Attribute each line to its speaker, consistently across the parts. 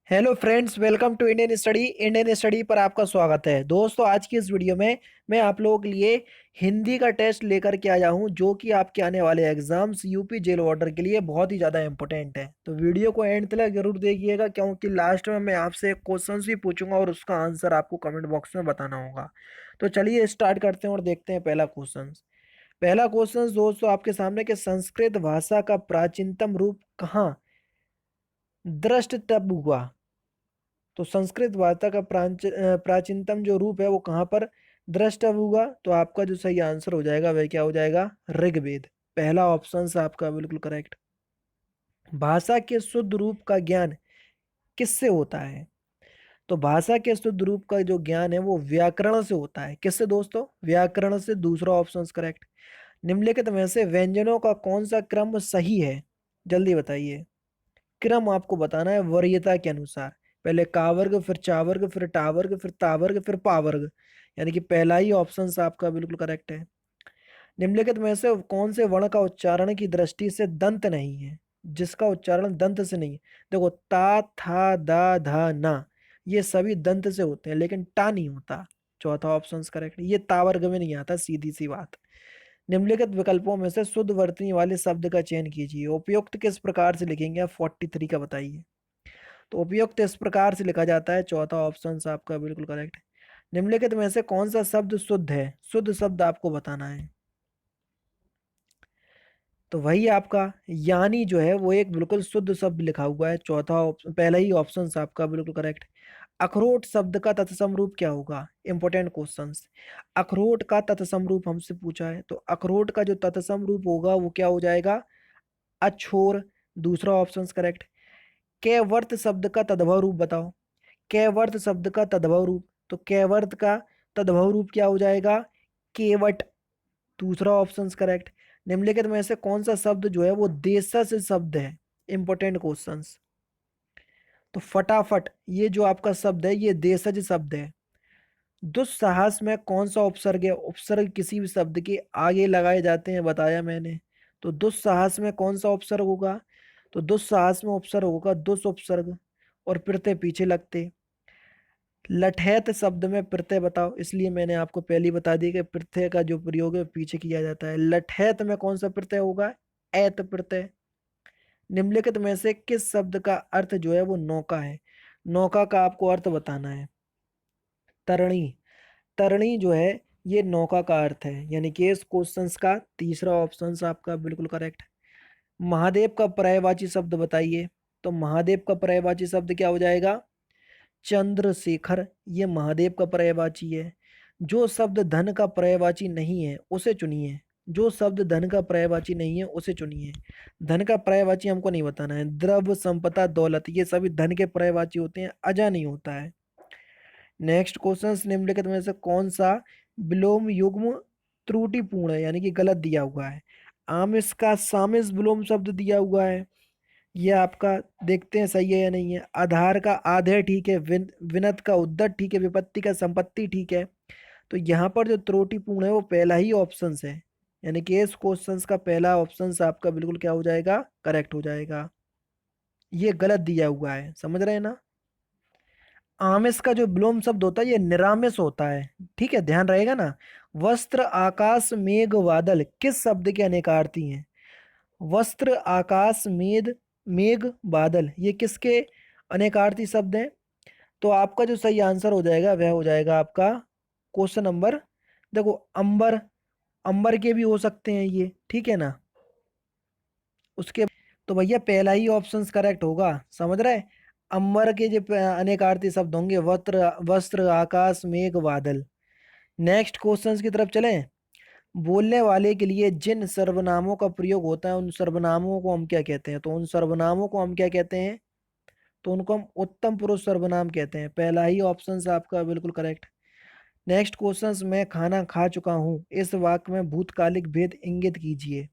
Speaker 1: Hello friends, welcome to Indian study पर आपका स्वागत है। दोस्तों, आज की इस वीडियो में मैं आप लोगों के लिए हिंदी का टेस्ट लेकर के आया हूं, जो कि आपके आने वाले एग्जाम्स यूपी जेल वार्डर के लिए बहुत ही ज़्यादा इंपॉर्टेंट है। तो वीडियो को एंड तक जरूर देखिएगा, क्योंकि लास्ट में मैं आपसे क्वेश्चन भी पूछूंगा और उसका आंसर आपको कमेंट बॉक्स में बताना होगा। तो चलिए स्टार्ट करते हैं और देखते हैं पहला क्वेश्चन। पहला क्वेश्चन दोस्तों आपके सामने कि संस्कृत भाषा का प्राचीनतम रूप कहाँ दृष्ट तब हुआ। तो संस्कृत वार्ता का प्राचीनतम जो रूप है वो कहाँ पर द्रष्टव्य हुआ। तो आपका जो सही आंसर हो जाएगा वह क्या हो जाएगा? ऋग्वेद। पहला ऑप्शन आपका बिल्कुल करेक्ट। भाषा के शुद्ध रूप का ज्ञान किससे होता है? तो भाषा के शुद्ध रूप का जो ज्ञान है वो व्याकरण से होता है। किससे दोस्तों? व्याकरण से। दूसरा ऑप्शन करेक्ट। निम्नलिखित में से व्यंजनों का कौन सा क्रम सही है? जल्दी बताइए। क्रम आपको बताना है वरीयता के अनुसार। पहले का वर्ग, फिर चा वर्ग, फिर टा वर्ग, फिर ता वर्ग, फिर पा वर्ग। यानी कि पहला ही ऑप्शन आपका बिल्कुल करेक्ट है। निम्नलिखित में से कौन से वर्ण का उच्चारण की दृष्टि से दंत नहीं है? जिसका उच्चारण दंत से नहीं है। देखो, ता था दा धा ना, ये सभी दंत से होते हैं, लेकिन टा नहीं होता। चौथा ऑप्शन करेक्ट। ये ता वर्ग में नहीं आता, सीधी सी बात। निम्नलिखित विकल्पों में से शुद्ध वर्तनी वाले शब्द का चयन कीजिए। उपयुक्त किस प्रकार से लिखेंगे आप? 43 का बताइए। तो उपयुक्त इस प्रकार से लिखा जाता है। चौथा ऑप्शन आपका बिल्कुल करेक्ट है। निम्नलिखित में से कौन सा शब्द शुद्ध है? शुद्ध शब्द आपको बताना है। तो वही आपका यानी जो है वो एक बिल्कुल शुद्ध शब्द लिखा हुआ है। चौथा ऑप्शन, पहला ही ऑप्शन आपका बिल्कुल करेक्ट। अखरोट शब्द का तत्सम रूप क्या होगा? Important question. अखरोट का तत्सम रूप हमसे पूछा है, तो अखरोट का जो तत्सम रूप होगा वो क्या हो जाएगा? अछोर। दूसरा ऑप्शन करेक्ट। कैवर्त शब्द का तद्भव रूप बताओ। कैवर्त शब्द का तद्भव रूप, तो कैवर्त का तद्भव रूप क्या हो जाएगा? केवट। दूसरा ऑप्शन करेक्ट। निम्नलिखित में से कौन सा शब्द जो है वो देशज शब्द है? Important questions. तो फटाफट, ये जो आपका शब्द है ये देशज शब्द है। दुस्साहस में कौन सा उपसर्ग है? उपसर्ग किसी भी शब्द के आगे लगाए जाते हैं, बताया मैंने। तो दुस्साहस में कौन सा उपसर्ग होगा? तो दुस्साहस में उपसर्ग होगा दुस उपसर्ग, और प्रत्यय पीछे लगते। लठैत शब्द में प्रत्यय बताओ। इसलिए मैंने आपको पहले ही बता दिया कि प्रत्यय का जो प्रयोग है पीछे किया जाता है। लठैत में कौन सा प्रत्यय होगा? ऐत प्रत्यय। निम्नलिखित में से किस शब्द का अर्थ जो है वो नौका है? नौका का आपको अर्थ बताना है। तरणी। तरणी जो है ये नौका का अर्थ है, यानी कि इस क्वेश्चन का तीसरा ऑप्शन आपका बिल्कुल करेक्ट। महादेव का पर्यायवाची शब्द बताइए। तो महादेव का पर्यायवाची शब्द क्या हो जाएगा? चंद्रशेखर। ये महादेव का पर्यायवाची है। जो शब्द धन का पर्यायवाची नहीं है उसे चुनिए। जो शब्द धन का पर्यायवाची नहीं है उसे चुनिए। धन का पर्यायवाची हमको नहीं बताना है। द्रव्य, संपदा, दौलत, ये सभी धन के पर्यायवाची होते हैं, अजा नहीं होता है। नेक्स्ट क्वेश्चन, निम्नलिखित में से कौन सा विलोम युग्म त्रुटिपूर्ण है, यानी कि गलत दिया हुआ है? आमिष का सामिस विलोम शब्द दिया हुआ है। ये आपका देखते हैं सही है या नहीं है। आधार का आधे ठीक है। विनत का उद्दत ठीक है। विपत्ति का संपत्ति ठीक है। तो यहाँ पर जो त्रुटिपूर्ण है वो पहला ही ऑप्शन है, यानी कि इस क्वेश्चन का पहला ऑप्शन आपका बिल्कुल क्या हो जाएगा? करेक्ट हो जाएगा। ये गलत दिया हुआ है, समझ रहे हैं ना? आमिष का जो विलोम शब्द होता है ये निरामिष होता है। ठीक है, ध्यान रहेगा ना। वस्त्र, आकाश, मेघ, बादल किस शब्द के अनेकार्थी हैं? वस्त्र, आकाश, मेघ, मेघ, बादल, ये किसके अनेकार्थी शब्द हैं? तो आपका जो सही आंसर हो जाएगा वह हो जाएगा आपका क्वेश्चन नंबर। देखो, अंबर, अंबर के भी हो सकते हैं ये, ठीक है ना? उसके तो भैया पहला ही ऑप्शन करेक्ट होगा, समझ रहे? अंबर के जो अनेकार्थी शब्द होंगे वस्त्र, वस्त्र, आकाश, मेघ, बादल। नेक्स्ट क्वेश्चंस की तरफ चलें। बोलने वाले के लिए जिन सर्वनामों का प्रयोग होता है उन सर्वनामों को हम क्या कहते हैं? तो उन सर्वनामों को हम क्या कहते हैं? तो उनको हम उत्तम पुरुष सर्वनाम कहते हैं। पहला ही ऑप्शन आपका बिल्कुल करेक्ट। नेक्स्ट क्वेश्चंस, मैं खाना खा चुका हूँ, इस वाक्य में भूतकालिक भेद इंगित कीजिए।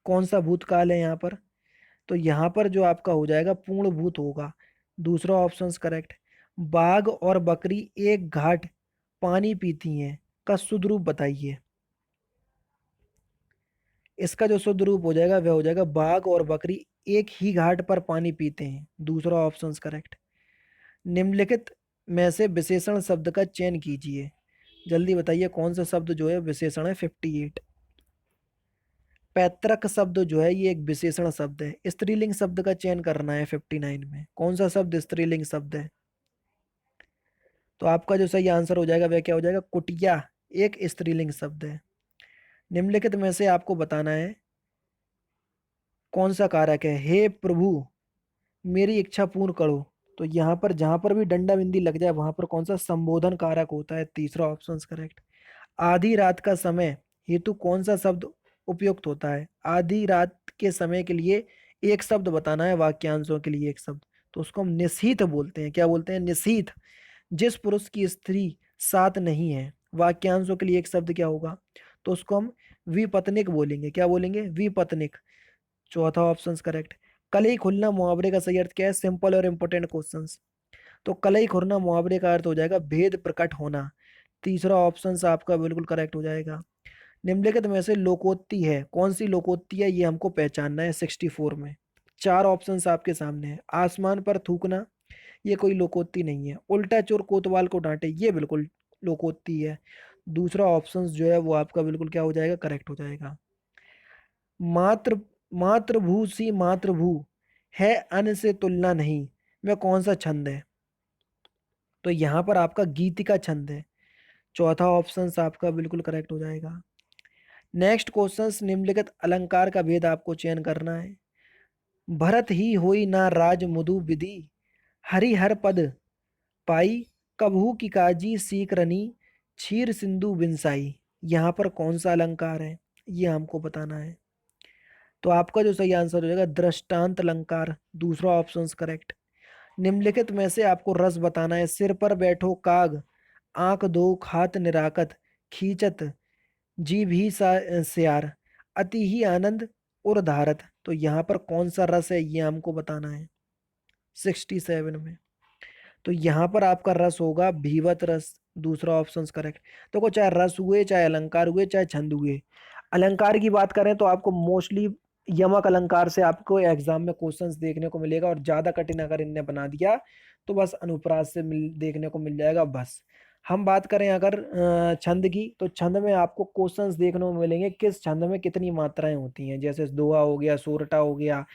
Speaker 1: कौन सा भूतकाल है यहाँ पर? तो यहाँ पर जो आपका हो जाएगा पूर्ण भूत होगा। दूसरा ऑप्शन करेक्ट। बाघ और बकरी एक घाट पानी पीती हैं का शुद्ध रूप बताइए। इसका जो शुद्ध रूप हो जाएगा वह हो जाएगा बाघ और बकरी एक ही घाट पर पानी पीते हैं। दूसरा ऑप्शन करेक्ट। निम्नलिखित में से विशेषण शब्द का चयन कीजिए। जल्दी बताइए कौन सा शब्द जो है विशेषण है। 58। पैतृक शब्द जो है ये एक विशेषण शब्द है। स्त्रीलिंग शब्द का चयन करना है 59 में। कौन सा शब्द स्त्रीलिंग शब्द है? तो आपका जो सही आंसर हो जाएगा वह क्या हो जाएगा? कुटिया एक स्त्रीलिंग शब्द है। निम्नलिखित में से आपको बताना है कौन सा कारक है। हे प्रभु मेरी इच्छा पूर्ण करो। तो यहाँ पर जहां पर भी डंडा बिंदी लग जाए वहां पर कौन सा संबोधन कारक होता है? तीसरा ऑप्शन करेक्ट। आधी रात का समय हेतु कौन सा शब्द उपयुक्त होता है? आधी रात के समय के लिए एक शब्द बताना है, वाक्यांशों के लिए एक शब्द। तो उसको हम निशीथ बोलते हैं। क्या बोलते हैं? निशीथ। जिस पुरुष की स्त्री साथ नहीं है, वाक्यांशों के लिए एक शब्द क्या होगा? तो उसको हम विपत्निक बोलेंगे। क्या बोलेंगे? विपत्निक। चौथा ऑप्शन करेक्ट। कलई खुलना मुहावरे का सही अर्थ क्या है? सिंपल और इंपोर्टेंट क्वेश्चंस। तो कलई खुलना मुहावरे का अर्थ हो जाएगा भेद प्रकट होना। तीसरा ऑप्शन आपका बिल्कुल करेक्ट हो जाएगा। निम्नलिखित में से लोकोक्ति है, कौन सी लोकोक्ति है ये हमको पहचानना है 64 में। चार ऑप्शंस आपके सामने है। आसमान पर थूकना, ये कोई लोकोक्ति नहीं है। उल्टा चोर कोतवाल को डांटे, ये बिल्कुल लोकोक्ति है। दूसरा ऑप्शन जो है वो आपका बिल्कुल क्या हो जाएगा? करेक्ट हो जाएगा। मातृ मातृभू सी मातृभू है अन्न से तुलना नहीं, वह कौन सा छंद है? तो यहाँ पर आपका गीतिका छंद है। चौथा ऑप्शन आपका बिल्कुल करेक्ट हो जाएगा। नेक्स्ट क्वेश्चन, निम्नलिखित अलंकार का भेद आपको चयन करना है। भरत ही होई ना राज मुदु विधि, हरि हर पद पाई, कबहू की काजी सीक रनी, क्षीर सिंधु बिनसाई। यहाँ पर कौन सा अलंकार है ये हमको बताना है। तो आपका जो सही आंसर हो जाएगा दृष्टांत अलंकार। दूसरा ऑप्शन करेक्ट। निम्नलिखित में से आपको रस बताना है। सिर पर बैठो काग, आंख दो खात निराकत, खींचत जी भी सियार, अति ही आनंद और धारत। तो यहाँ पर कौन सा रस है ये हमको बताना है 67 में। तो यहाँ पर आपका रस होगा भीवत रस। दूसरा ऑप्शन करेक्ट। तो चाहे रस हुए, चाहे अलंकार हुए, चाहे छंद हुए, अलंकार की बात करें तो आपको मोस्टली यमक अलंकार से आपको एग्जाम में क्वेश्चंस देखने को मिलेगा। और ज्यादा कठिन अगर इनने बना दिया तो बस अनुप्रास से देखने को मिल जाएगा बस। हम बात करें अगर छंद की, तो छंद में आपको क्वेश्चंस देखने को मिलेंगे किस छंद में कितनी मात्राएं होती हैं। जैसे दोहा हो गया, सोरठा हो गया,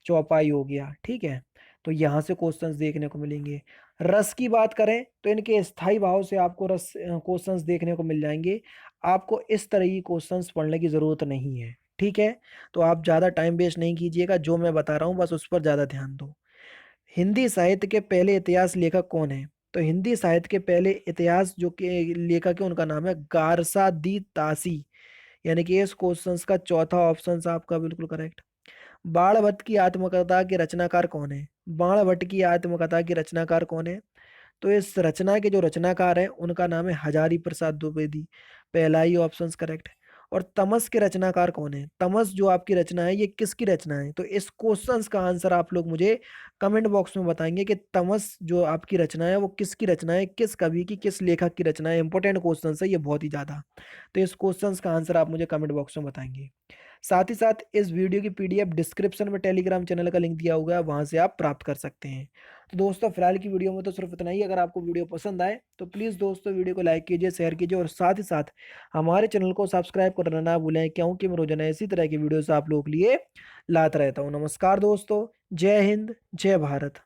Speaker 1: चौपाई हो गया, ठीक है। तो यहाँ से क्वेश्चंस देखने को मिलेंगे। रस की बात करें तो इनके स्थाई भाव से आपको रस क्वेश्चंस देखने को मिल जाएंगे। आपको इस तरह की क्वेश्चंस पढ़ने की जरूरत नहीं है, ठीक है। तो आप ज़्यादा टाइम वेस्ट नहीं कीजिएगा, जो मैं बता रहा हूँ बस उस पर ज़्यादा ध्यान दो। हिंदी साहित्य के पहले इतिहास लेखक कौन है? तो हिंदी साहित्य के पहले इतिहास जो के लेखक है उनका नाम है गारसा दी तासी। यानी कि इस क्वेश्चन का चौथा ऑप्शन आपका बिल्कुल करेक्ट। बाणभट्ट की आत्मकथा के रचनाकार कौन है? बाणभट्ट की आत्मकथा के रचनाकार कौन है? तो इस रचना के जो रचनाकार हैं उनका नाम है हजारी प्रसाद द्विवेदी। पहला ही ऑप्शन करेक्ट है। और तमस के रचनाकार कौन है? तमस जो आपकी रचना है ये किसकी रचना है? तो इस क्वेश्चंस का आंसर आप लोग मुझे कमेंट बॉक्स में बताएंगे कि तमस जो आपकी रचना है वो किसकी रचना है, किस कवि की, किस लेखक की रचना है। इंपॉर्टेंट क्वेश्चन है ये बहुत ही ज्यादा। तो इस क्वेश्चंस का आंसर आप मुझे कमेंट बॉक्स में बताएंगे। साथ ही साथ इस वीडियो की पीडीएफ डिस्क्रिप्शन में टेलीग्राम चैनल का लिंक दिया हुआ है, वहां से आप प्राप्त कर सकते हैं। तो दोस्तों फिलहाल की वीडियो में तो सिर्फ इतना ही। अगर आपको वीडियो पसंद आए तो प्लीज़ दोस्तों वीडियो को लाइक कीजिए, शेयर कीजिए और साथ ही साथ हमारे चैनल को सब्सक्राइब करना ना भूलें, क्योंकि मैं रोजाना इसी तरह की वीडियोस आप लोगों के लिए लाता रहता हूँ। नमस्कार दोस्तों, जय हिंद, जय भारत।